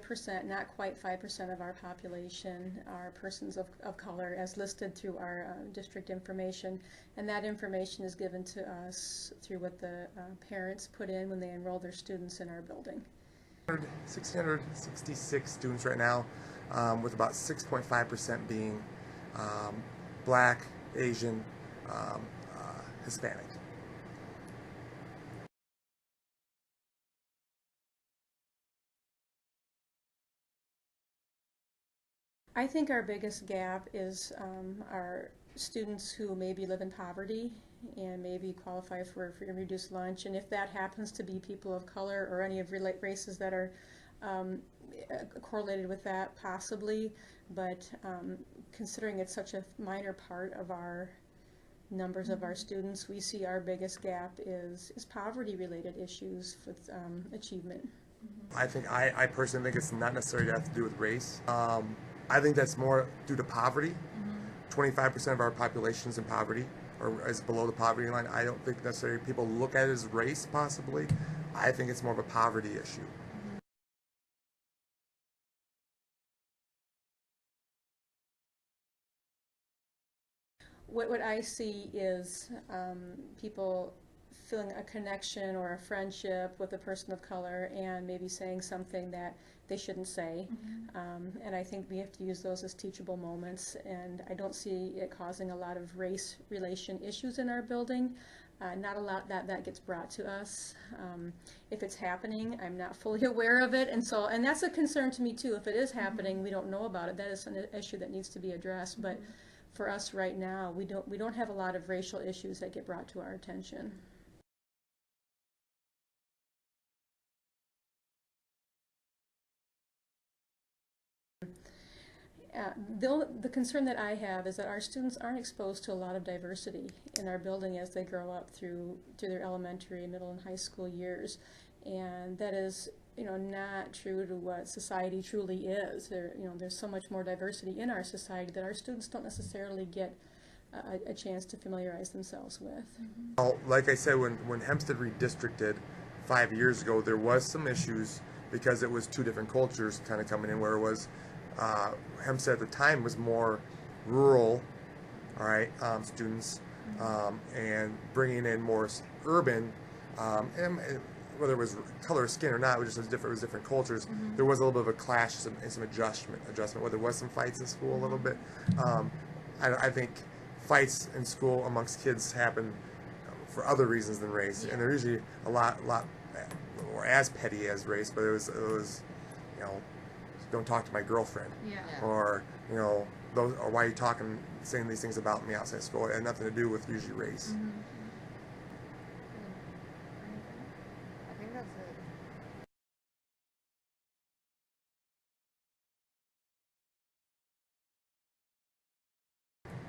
5%, not quite 5% of our population are persons of color as listed through our district information, and that information is given to us through what the parents put in when they enroll their students in our building. 666 students right now, with about 6.5% being Black, Asian, Hispanic. I think our biggest gap is our students who maybe live in poverty and maybe qualify for reduced lunch, and if that happens to be people of color or any of races that are correlated with that, possibly, but considering it's such a minor part of our numbers of our students, we see our biggest gap is poverty-related issues with achievement. I personally think it's not necessarily have to do with race. I think that's more due to poverty. 25% of our population is in poverty or is below the poverty line. I don't think necessarily people look at it as race, possibly. I think it's more of a poverty issue. What I see is people feeling a connection or a friendship with a person of color and maybe saying something that they shouldn't say. And I think we have to use those as teachable moments, and I don't see it causing a lot of race relation issues in our building. Not a lot that gets brought to us. If it's happening, I'm not fully aware of it, and that's a concern to me too. If it is happening, we don't know about it. That is an issue that needs to be addressed. But for us right now, we don't have a lot of racial issues that get brought to our attention. The concern that I have is that our students aren't exposed to a lot of diversity in our building as they grow up through their elementary, middle, and high school years, and that is, not true to what society truly is. There's so much more diversity in our society that our students don't necessarily get a chance to familiarize themselves with. Well, like I said, when Hempstead redistricted 5 years ago, there was some issues because it was two different cultures kind of coming in, where it was Hempstead at the time was more rural, all right, students, and bringing in more urban, and whether it was color of skin or not, it was just different cultures. There was a little bit of a clash and some adjustment. Where there was some fights in school a little bit. I think fights in school amongst kids happen for other reasons than race, and they're usually a lot or as petty as race. But it was don't talk to my girlfriend, or or why are you saying these things about me outside school? It had nothing to do with usually race. I think that's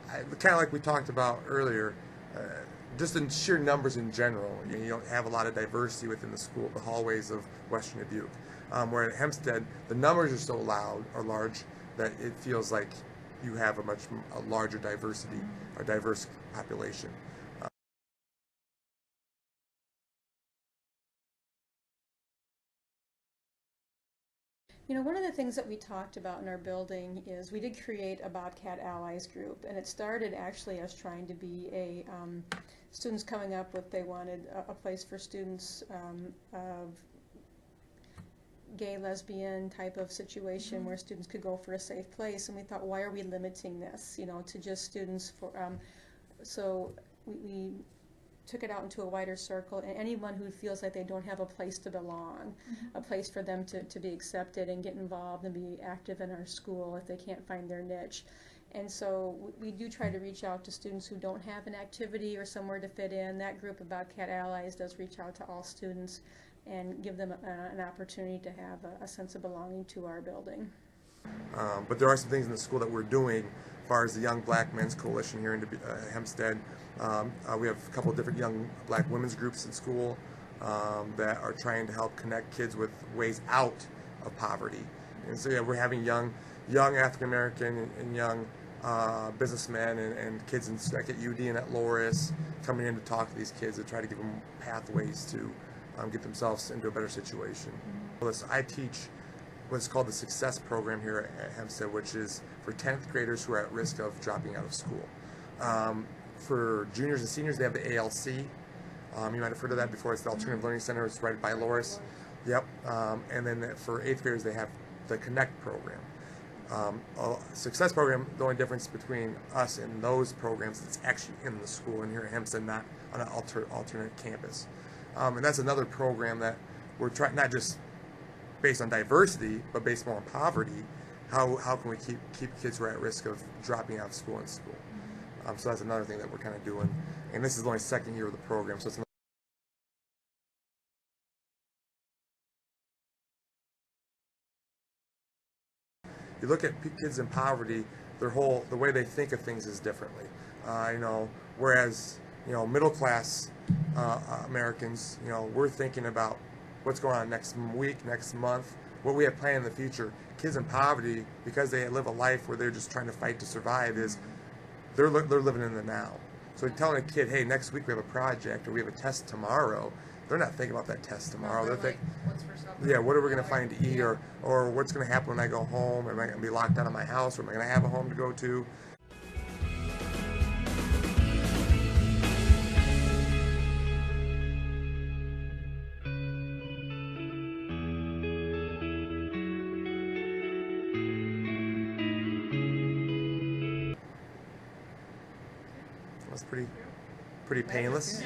it. Kind of like we talked about earlier, just in sheer numbers in general, you don't have a lot of diversity within the school, the hallways of Western Dubuque. Where at Hempstead, the numbers are so large that it feels like you have a larger diversity, or diverse population. One of the things that we talked about in our building is we did create a Bobcat Allies group, and it started actually as trying to be a students coming up with, they wanted a place for students of gay, lesbian type of situation where students could go for a safe place, and we thought, why are we limiting this, to just students for, so we took it out into a wider circle, and anyone who feels like they don't have a place to belong, a place for them to be accepted and get involved and be active in our school if they can't find their niche. And so we do try to reach out to students who don't have an activity or somewhere to fit in. That group of Bobcat Allies does reach out to all students and give them an opportunity to have a sense of belonging to our building. But there are some things in the school that we're doing as far as the Young Black Men's Coalition here in Hempstead. We have a couple of different young black women's groups in school that are trying to help connect kids with ways out of poverty. And so we're having young African American and young businessmen and kids at UD and at Loris coming in to talk to these kids to try to give them pathways to get themselves into a better situation. I teach what's called the Success Program here at Hempstead, which is for 10th graders who are at risk of dropping out of school. For juniors and seniors, they have the ALC. You might have heard of that before. It's the Alternative Learning Center. It's right by Loris. Yep. And then for 8th graders, they have the Connect program. Success program, the only difference between us and those programs is it's actually in the school and here at Hempstead, not on an alternate campus. And that's another program that we're trying, not just based on diversity, but based more on poverty. How can we keep kids who are at risk of dropping out of school in school? So that's another thing that we're kind of doing. And this is the only second year of the program, so it's you look at kids in poverty, the way they think of things is differently. Whereas middle class Americans, we're thinking about what's going on next week, next month, what we have planned in the future. Kids in poverty, because they live a life where they're just trying to fight to survive, is they're living in the now. So telling a kid, hey, next week we have a project or we have a test tomorrow, they're not thinking about that test tomorrow. They're thinking, what's for supper? yeah, what are we going to find to eat, or what's going to happen when I go home? Am I going to be locked out of my house, or am I going to have a home to go to? That's pretty painless.